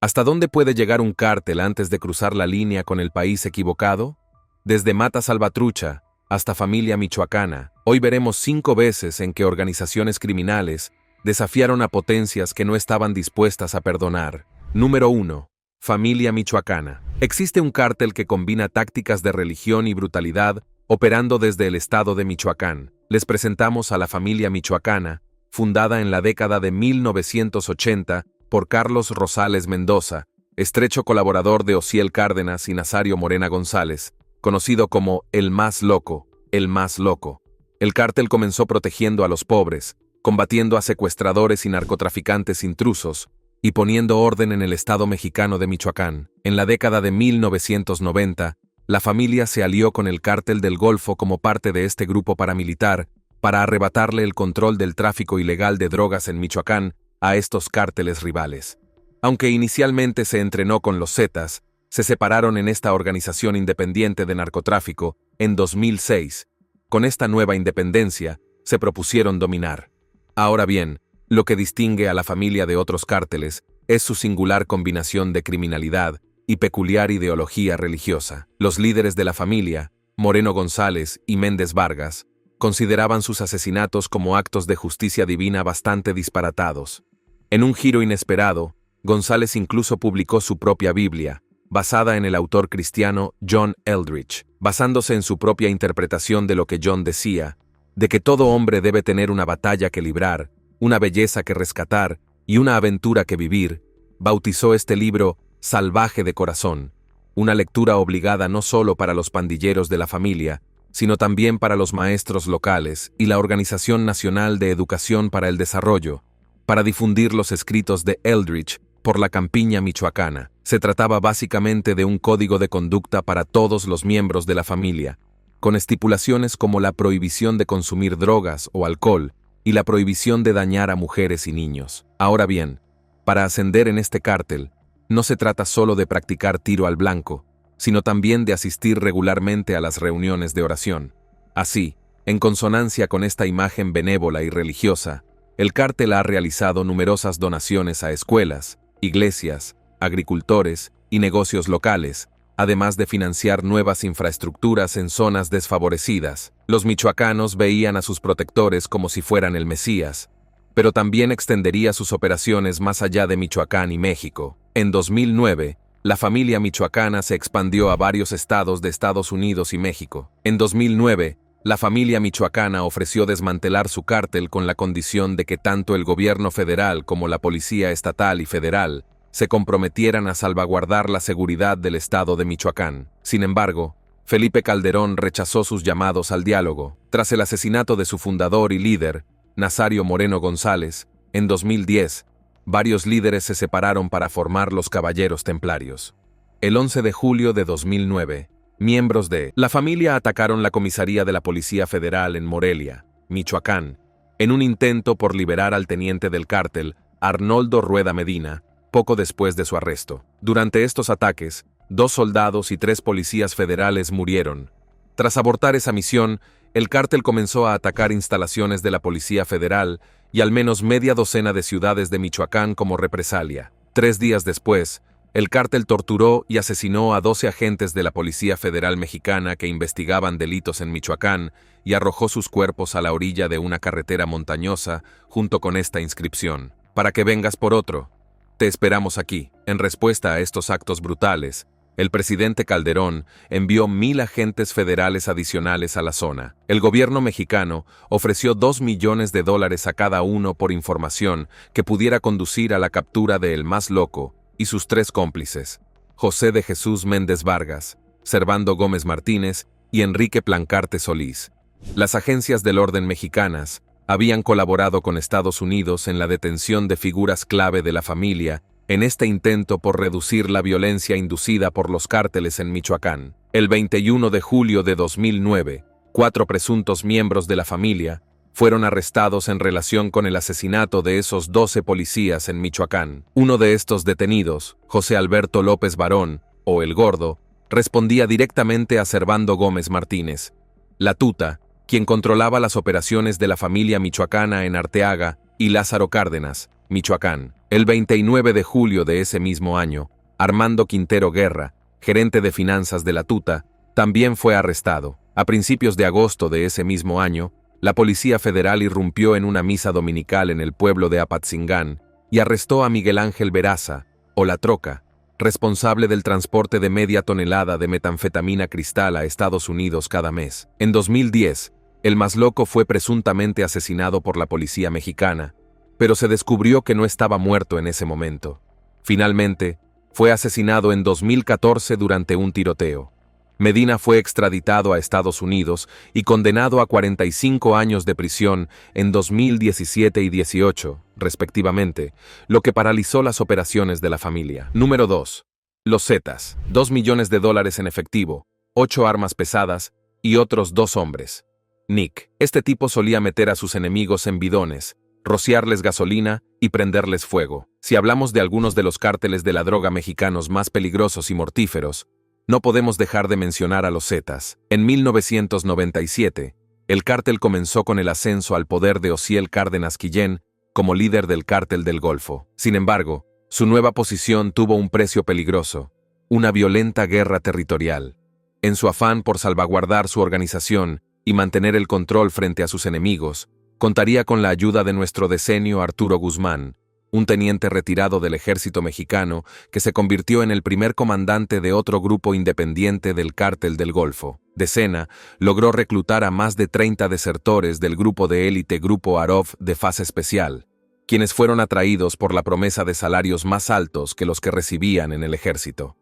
¿Hasta dónde puede llegar un cártel antes de cruzar la línea con el país equivocado? Desde Mata Salvatrucha hasta Familia Michoacana, hoy veremos 5 veces en que organizaciones criminales desafiaron a potencias que no estaban dispuestas a perdonar. Número 1. Familia Michoacana. Existe un cártel que combina tácticas de religión y brutalidad operando desde el estado de Michoacán. Les presentamos a la Familia Michoacana, fundada en la década de 1980 por Carlos Rosales Mendoza, estrecho colaborador de Osiel Cárdenas y Nazario Morena González, conocido como el más loco, el más loco. El cártel comenzó protegiendo a los pobres, combatiendo a secuestradores y narcotraficantes intrusos, y poniendo orden en el estado mexicano de Michoacán. En la década de 1990, la familia se alió con el Cártel del Golfo como parte de este grupo paramilitar para arrebatarle el control del tráfico ilegal de drogas en Michoacán a estos cárteles rivales. Aunque inicialmente se entrenó con los Zetas, se separaron en esta organización independiente de narcotráfico en 2006. Con esta nueva independencia, se propusieron dominar. Ahora bien, lo que distingue a la familia de otros cárteles es su singular combinación de criminalidad y peculiar ideología religiosa. Los líderes de la familia, Moreno González y Méndez Vargas, consideraban sus asesinatos como actos de justicia divina bastante disparatados. En un giro inesperado, González incluso publicó su propia Biblia, basada en el autor cristiano John Eldridge, basándose en su propia interpretación de lo que John decía, de que todo hombre debe tener una batalla que librar, una belleza que rescatar y una aventura que vivir. Bautizó este libro Salvaje de Corazón, una lectura obligada no solo para los pandilleros de la familia, sino también para los maestros locales y la Organización Nacional de Educación para el Desarrollo, para difundir los escritos de Eldridge por la campiña michoacana. Se trataba básicamente de un código de conducta para todos los miembros de la familia, con estipulaciones como la prohibición de consumir drogas o alcohol y la prohibición de dañar a mujeres y niños. Ahora bien, para ascender en este cártel, no se trata solo de practicar tiro al blanco, sino también de asistir regularmente a las reuniones de oración. Así, en consonancia con esta imagen benévola y religiosa, el cártel ha realizado numerosas donaciones a escuelas, iglesias, agricultores y negocios locales, además de financiar nuevas infraestructuras en zonas desfavorecidas. Los michoacanos veían a sus protectores como si fueran el Mesías, pero también extendería sus operaciones más allá de Michoacán y México. En 2009, la familia michoacana se expandió a varios estados de Estados Unidos y México. En 2009, la familia michoacana ofreció desmantelar su cártel con la condición de que tanto el gobierno federal como la policía estatal y federal se comprometieran a salvaguardar la seguridad del estado de Michoacán. Sin embargo, Felipe Calderón rechazó sus llamados al diálogo. Tras el asesinato de su fundador y líder, Nazario Moreno González, en 2010, varios líderes se separaron para formar los Caballeros Templarios. El 11 de julio de 2009, miembros de la familia atacaron la comisaría de la Policía Federal en Morelia, Michoacán, en un intento por liberar al teniente del cártel, Arnoldo Rueda Medina, poco después de su arresto. Durante estos ataques, 2 soldados y 3 policías federales murieron. Tras abortar esa misión, el cártel comenzó a atacar instalaciones de la Policía Federal y al menos media docena de ciudades de Michoacán como represalia. 3 días después, el cártel torturó y asesinó a 12 agentes de la Policía Federal Mexicana que investigaban delitos en Michoacán y arrojó sus cuerpos a la orilla de una carretera montañosa junto con esta inscripción: «Para que vengas por otro, te esperamos aquí». En respuesta a estos actos brutales, el presidente Calderón envió 1,000 agentes federales adicionales a la zona. El gobierno mexicano ofreció $2 millones a cada uno por información que pudiera conducir a la captura de El Más Loco y sus 3 cómplices, José de Jesús Méndez Vargas, Servando Gómez Martínez y Enrique Plancarte Solís. Las agencias del orden mexicanas habían colaborado con Estados Unidos en la detención de figuras clave de la familia en este intento por reducir la violencia inducida por los cárteles en Michoacán. El 21 de julio de 2009, 4 presuntos miembros de la familia fueron arrestados en relación con el asesinato de esos 12 policías en Michoacán. Uno de estos detenidos, José Alberto López Barón, o El Gordo, respondía directamente a Servando Gómez Martínez, la Tuta, quien controlaba las operaciones de la familia michoacana en Arteaga, y Lázaro Cárdenas, Michoacán. El 29 de julio de ese mismo año, Armando Quintero Guerra, gerente de finanzas de La Tuta, también fue arrestado. A principios de agosto de ese mismo año, la Policía Federal irrumpió en una misa dominical en el pueblo de Apatzingán y arrestó a Miguel Ángel Veraza, o La Troca, responsable del transporte de media tonelada de metanfetamina cristal a Estados Unidos cada mes. En 2010, el más loco fue presuntamente asesinado por la policía mexicana, pero se descubrió que no estaba muerto en ese momento. Finalmente, fue asesinado en 2014 durante un tiroteo. Medina fue extraditado a Estados Unidos y condenado a 45 años de prisión en 2017 y 18, respectivamente, lo que paralizó las operaciones de la familia. Número 2. Los Zetas. $2 millones en efectivo, 8 armas pesadas y otros 2 hombres. Nick. Este tipo solía meter a sus enemigos en bidones, rociarles gasolina y prenderles fuego. Si hablamos de algunos de los cárteles de la droga mexicanos más peligrosos y mortíferos, no podemos dejar de mencionar a los Zetas. En 1997, el cártel comenzó con el ascenso al poder de Osiel Cárdenas Quillén como líder del Cártel del Golfo. Sin embargo, su nueva posición tuvo un precio peligroso: una violenta guerra territorial. En su afán por salvaguardar su organización y mantener el control frente a sus enemigos, contaría con la ayuda de nuestro decenio Arturo Guzmán, un teniente retirado del ejército mexicano que se convirtió en el primer comandante de otro grupo independiente del Cártel del Golfo. Decena logró reclutar a más de 30 desertores del grupo de élite Grupo Arov de Fase Especial, quienes fueron atraídos por la promesa de salarios más altos que los que recibían en el ejército.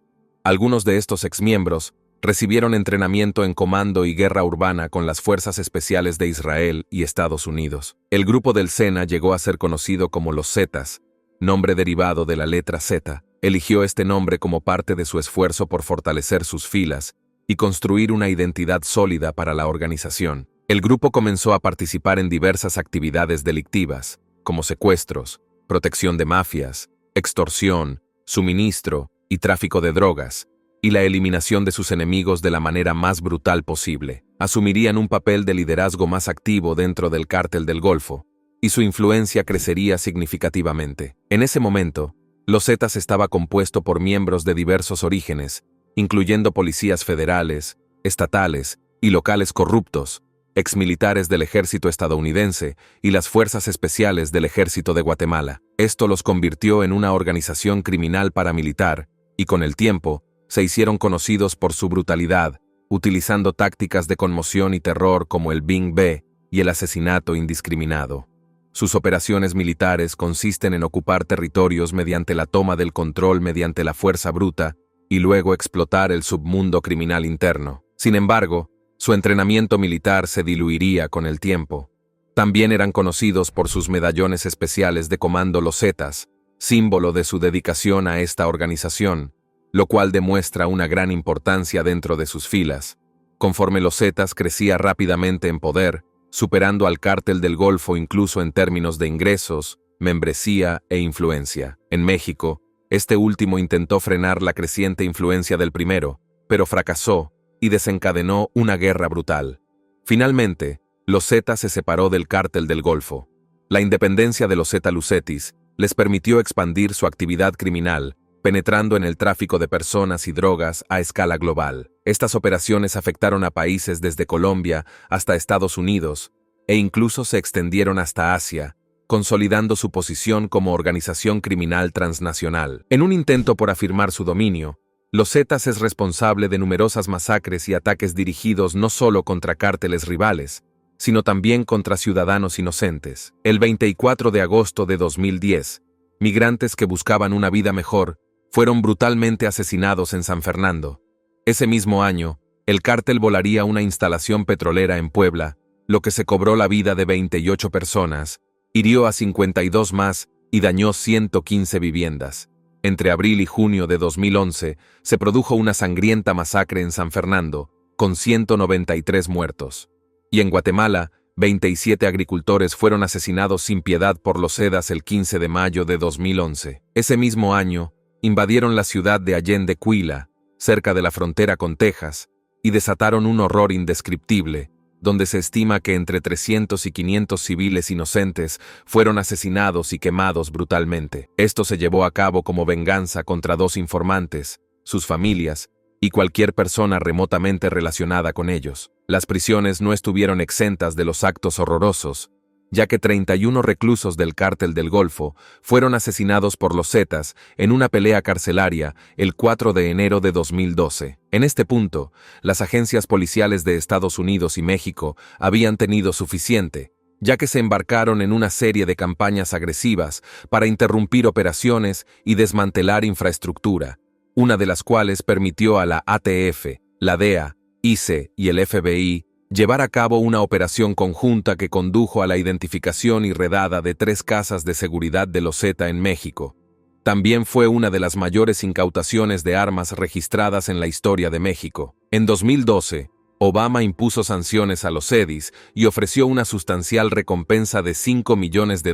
Algunos de estos exmiembros recibieron entrenamiento en comando y guerra urbana con las Fuerzas Especiales de Israel y Estados Unidos. El grupo del SENA llegó a ser conocido como los Zetas, nombre derivado de la letra Z. Eligió este nombre como parte de su esfuerzo por fortalecer sus filas y construir una identidad sólida para la organización. El grupo comenzó a participar en diversas actividades delictivas, como secuestros, protección de mafias, extorsión, suministro y tráfico de drogas, y la eliminación de sus enemigos de la manera más brutal posible. Asumirían un papel de liderazgo más activo dentro del Cártel del Golfo, y su influencia crecería significativamente. En ese momento, los Zetas estaba compuesto por miembros de diversos orígenes, incluyendo policías federales, estatales y locales corruptos, exmilitares del ejército estadounidense y las fuerzas especiales del ejército de Guatemala. Esto los convirtió en una organización criminal paramilitar, y con el tiempo, se hicieron conocidos por su brutalidad, utilizando tácticas de conmoción y terror como el Bing B y el asesinato indiscriminado. Sus operaciones militares consisten en ocupar territorios mediante la toma del control mediante la fuerza bruta y luego explotar el submundo criminal interno. Sin embargo, su entrenamiento militar se diluiría con el tiempo. También eran conocidos por sus medallones especiales de comando Los Zetas, símbolo de su dedicación a esta organización, lo cual demuestra una gran importancia dentro de sus filas. Conforme Los Zetas crecía rápidamente en poder, superando al Cártel del Golfo incluso en términos de ingresos, membresía e influencia. En México, este último intentó frenar la creciente influencia del primero, pero fracasó y desencadenó una guerra brutal. Finalmente, Los Zetas se separó del Cártel del Golfo. La independencia de los Zeta Lucetis les permitió expandir su actividad criminal, penetrando en el tráfico de personas y drogas a escala global. Estas operaciones afectaron a países desde Colombia hasta Estados Unidos, e incluso se extendieron hasta Asia, consolidando su posición como organización criminal transnacional. En un intento por afirmar su dominio, Los Zetas es responsable de numerosas masacres y ataques dirigidos no solo contra cárteles rivales, sino también contra ciudadanos inocentes. El 24 de agosto de 2010, migrantes que buscaban una vida mejor fueron brutalmente asesinados en San Fernando. Ese mismo año, el cártel volaría una instalación petrolera en Puebla, lo que se cobró la vida de 28 personas, hirió a 52 más y dañó 115 viviendas. Entre abril y junio de 2011, se produjo una sangrienta masacre en San Fernando, con 193 muertos. Y en Guatemala, 27 agricultores fueron asesinados sin piedad por los Zetas el 15 de mayo de 2011. Ese mismo año, invadieron la ciudad de Allende Quila, cerca de la frontera con Texas, y desataron un horror indescriptible, donde se estima que entre 300 y 500 civiles inocentes fueron asesinados y quemados brutalmente. Esto se llevó a cabo como venganza contra 2 informantes, sus familias y cualquier persona remotamente relacionada con ellos. Las prisiones no estuvieron exentas de los actos horrorosos, ya que 31 reclusos del Cártel del Golfo fueron asesinados por los Zetas en una pelea carcelaria el 4 de enero de 2012. En este punto, las agencias policiales de Estados Unidos y México habían tenido suficiente, ya que se embarcaron en una serie de campañas agresivas para interrumpir operaciones y desmantelar infraestructura, una de las cuales permitió a la ATF, la DEA, ICE y el FBI llevar a cabo una operación conjunta que condujo a la identificación y redada de 3 casas de seguridad de los Zeta en México. También fue una de las mayores incautaciones de armas registradas en la historia de México. En 2012, Obama impuso sanciones a los Zedis y ofreció una sustancial recompensa de $5 millones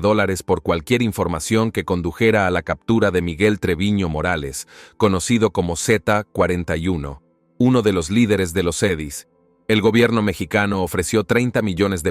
por cualquier información que condujera a la captura de Miguel Treviño Morales, conocido como Z-41, uno de los líderes de los Zedis. El gobierno mexicano ofreció $30 millones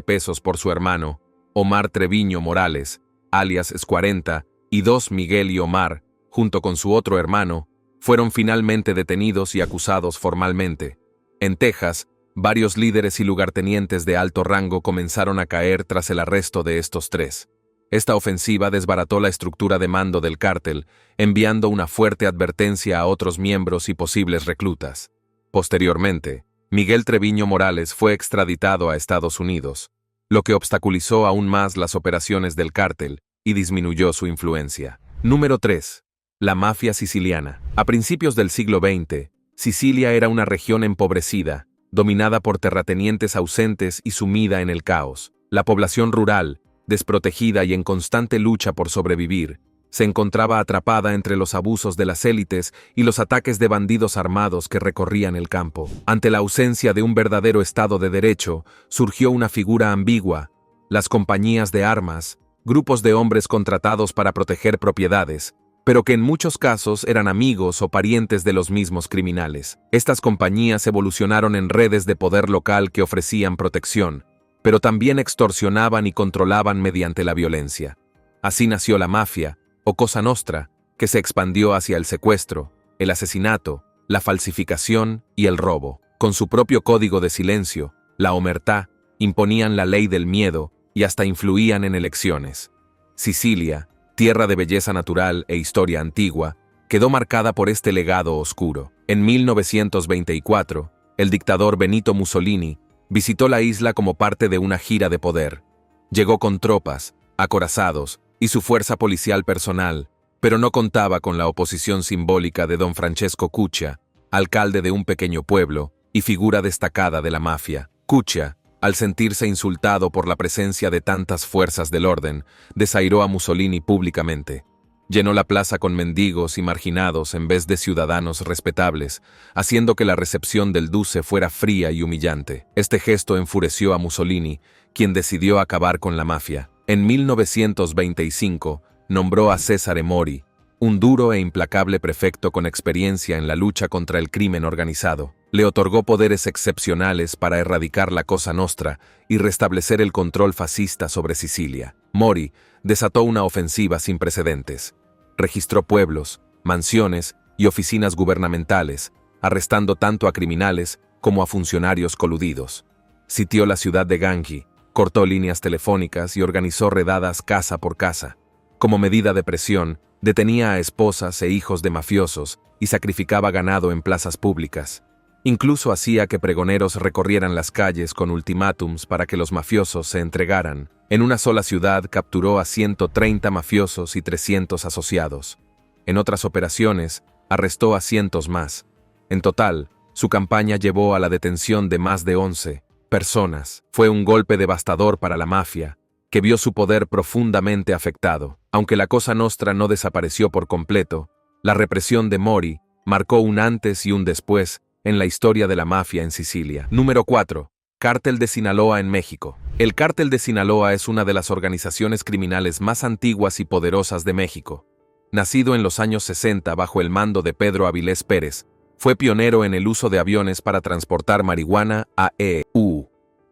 por su hermano, Omar Treviño Morales, alias S-40, y 2 Miguel y Omar, junto con su otro hermano, fueron finalmente detenidos y acusados formalmente. En Texas, varios líderes y lugartenientes de alto rango comenzaron a caer tras el arresto de estos 3. Esta ofensiva desbarató la estructura de mando del cártel, enviando una fuerte advertencia a otros miembros y posibles reclutas. Posteriormente, Miguel Treviño Morales fue extraditado a Estados Unidos, lo que obstaculizó aún más las operaciones del cártel y disminuyó su influencia. Número 3. La mafia siciliana. A principios del siglo XX, Sicilia era una región empobrecida, dominada por terratenientes ausentes y sumida en el caos. La población rural, desprotegida y en constante lucha por sobrevivir, se encontraba atrapada entre los abusos de las élites y los ataques de bandidos armados que recorrían el campo. Ante la ausencia de un verdadero Estado de Derecho, surgió una figura ambigua: las compañías de armas, grupos de hombres contratados para proteger propiedades, pero que en muchos casos eran amigos o parientes de los mismos criminales. Estas compañías evolucionaron en redes de poder local que ofrecían protección, pero también extorsionaban y controlaban mediante la violencia. Así nació la mafia, o Cosa Nostra, que se expandió hacia el secuestro, el asesinato, la falsificación y el robo. Con su propio código de silencio, la omertá, imponían la ley del miedo y hasta influían en elecciones. Sicilia, tierra de belleza natural e historia antigua, quedó marcada por este legado oscuro. En 1924, el dictador Benito Mussolini visitó la isla como parte de una gira de poder. Llegó con tropas, acorazados y su fuerza policial personal, pero no contaba con la oposición simbólica de don Francesco Cuccia, alcalde de un pequeño pueblo y figura destacada de la mafia. Cuccia, al sentirse insultado por la presencia de tantas fuerzas del orden, desairó a Mussolini públicamente. Llenó la plaza con mendigos y marginados en vez de ciudadanos respetables, haciendo que la recepción del duce fuera fría y humillante. Este gesto enfureció a Mussolini, quien decidió acabar con la mafia. En 1925, nombró a Cesare Mori, un duro e implacable prefecto con experiencia en la lucha contra el crimen organizado. Le otorgó poderes excepcionales para erradicar la Cosa Nostra y restablecer el control fascista sobre Sicilia. Mori desató una ofensiva sin precedentes. Registró pueblos, mansiones y oficinas gubernamentales, arrestando tanto a criminales como a funcionarios coludidos. Sitió la ciudad de Gangi, cortó líneas telefónicas y organizó redadas casa por casa. Como medida de presión, detenía a esposas e hijos de mafiosos y sacrificaba ganado en plazas públicas. Incluso hacía que pregoneros recorrieran las calles con ultimátums para que los mafiosos se entregaran. En una sola ciudad capturó a 130 mafiosos y 300 asociados. En otras operaciones, arrestó a cientos más. En total, su campaña llevó a la detención de más de 11 personas. Fue un golpe devastador para la mafia, que vio su poder profundamente afectado. Aunque la Cosa Nostra no desapareció por completo, la represión de Mori marcó un antes y un después en la historia de la mafia en Sicilia. Número 4. Cártel de Sinaloa en México. El Cártel de Sinaloa es una de las organizaciones criminales más antiguas y poderosas de México. Nacido en los años 60 bajo el mando de Pedro Avilés Pérez, fue pionero en el uso de aviones para transportar marihuana a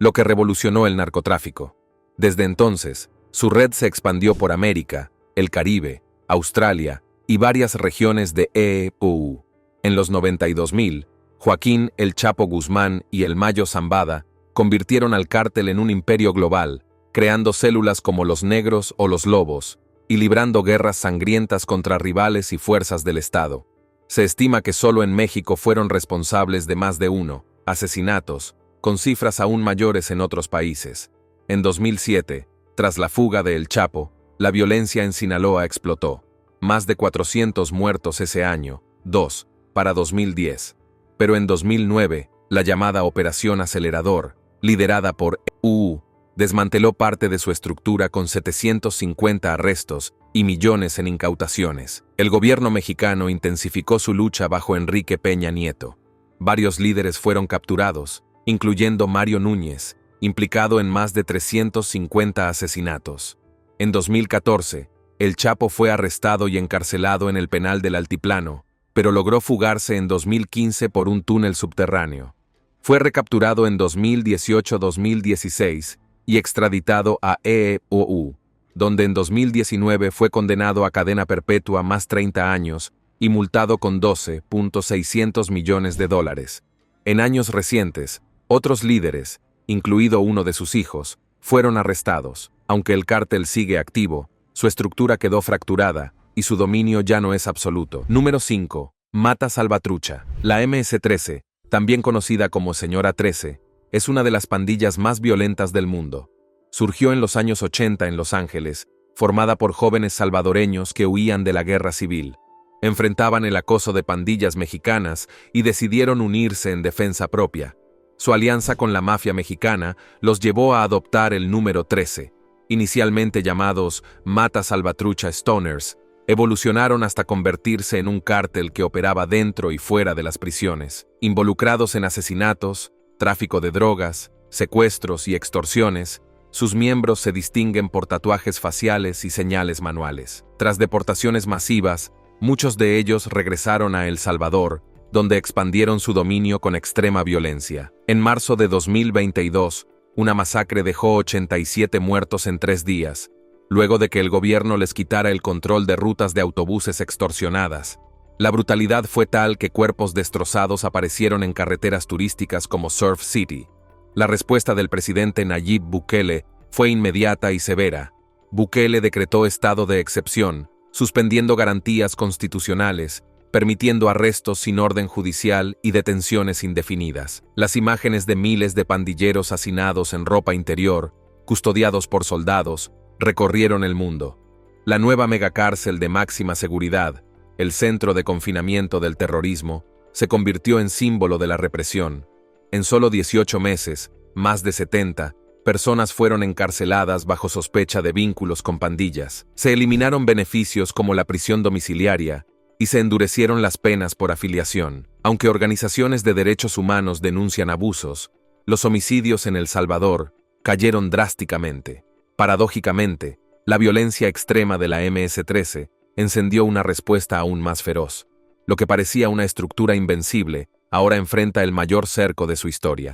lo que revolucionó el narcotráfico. Desde entonces, su red se expandió por América, el Caribe, Australia y varias regiones de EEPU. En los 92.000, Joaquín El Chapo Guzmán y el Mayo Zambada convirtieron al cártel en un imperio global, creando células como los Negros o los Lobos, y librando guerras sangrientas contra rivales y fuerzas del Estado. Se estima que solo en México fueron responsables de más de 1 asesinatos, con cifras aún mayores en otros países. En 2007, tras la fuga de El Chapo, la violencia en Sinaloa explotó. Más de 400 muertos ese año, 2 para 2010. Pero en 2009, la llamada Operación Acelerador, liderada por EEPU, desmanteló parte de su estructura con 750 arrestos y millones en incautaciones. El gobierno mexicano intensificó su lucha bajo Enrique Peña Nieto. Varios líderes fueron capturados, incluyendo Mario Núñez, implicado en más de 350 asesinatos. En 2014, El Chapo fue arrestado y encarcelado en el penal del Altiplano, pero logró fugarse en 2015 por un túnel subterráneo. Fue recapturado en 2018-2016 y extraditado a EEPU, donde en 2019 fue condenado a cadena perpetua más 30 años y multado con $12.600 millones. En años recientes, otros líderes, incluido uno de sus hijos, fueron arrestados. Aunque el cártel sigue activo, su estructura quedó fracturada y su dominio ya no es absoluto. Número 5. Mata Salvatrucha. La MS-13, también conocida como Señora 13, es una de las pandillas más violentas del mundo. Surgió en los años 80 en Los Ángeles, formada por jóvenes salvadoreños que huían de la guerra civil. Enfrentaban el acoso de pandillas mexicanas y decidieron unirse en defensa propia. Su alianza con la mafia mexicana los llevó a adoptar el número 13. Inicialmente llamados Mata Salvatrucha Stoners, evolucionaron hasta convertirse en un cártel que operaba dentro y fuera de las prisiones, involucrados en asesinatos, tráfico de drogas, secuestros y extorsiones. Sus miembros se distinguen por tatuajes faciales y señales manuales. Tras deportaciones masivas, muchos de ellos regresaron a El Salvador, donde expandieron su dominio con extrema violencia. En marzo de 2022, una masacre dejó 87 muertos en 3 días, luego de que el gobierno les quitara el control de rutas de autobuses extorsionadas. La brutalidad fue tal que cuerpos destrozados aparecieron en carreteras turísticas como Surf City. La respuesta del presidente Nayib Bukele fue inmediata y severa. Bukele decretó estado de excepción, suspendiendo garantías constitucionales, permitiendo arrestos sin orden judicial y detenciones indefinidas. Las imágenes de miles de pandilleros hacinados en ropa interior, custodiados por soldados, recorrieron el mundo. La nueva megacárcel de máxima seguridad, el centro de confinamiento del terrorismo, se convirtió en símbolo de la represión. En solo 18 meses, más de 70 personas fueron encarceladas bajo sospecha de vínculos con pandillas. Se eliminaron beneficios como la prisión domiciliaria y se endurecieron las penas por afiliación. Aunque organizaciones de derechos humanos denuncian abusos, los homicidios en El Salvador cayeron drásticamente. Paradójicamente, la violencia extrema de la MS-13 encendió una respuesta aún más feroz. Lo que parecía una estructura invencible, ahora enfrenta el mayor cerco de su historia.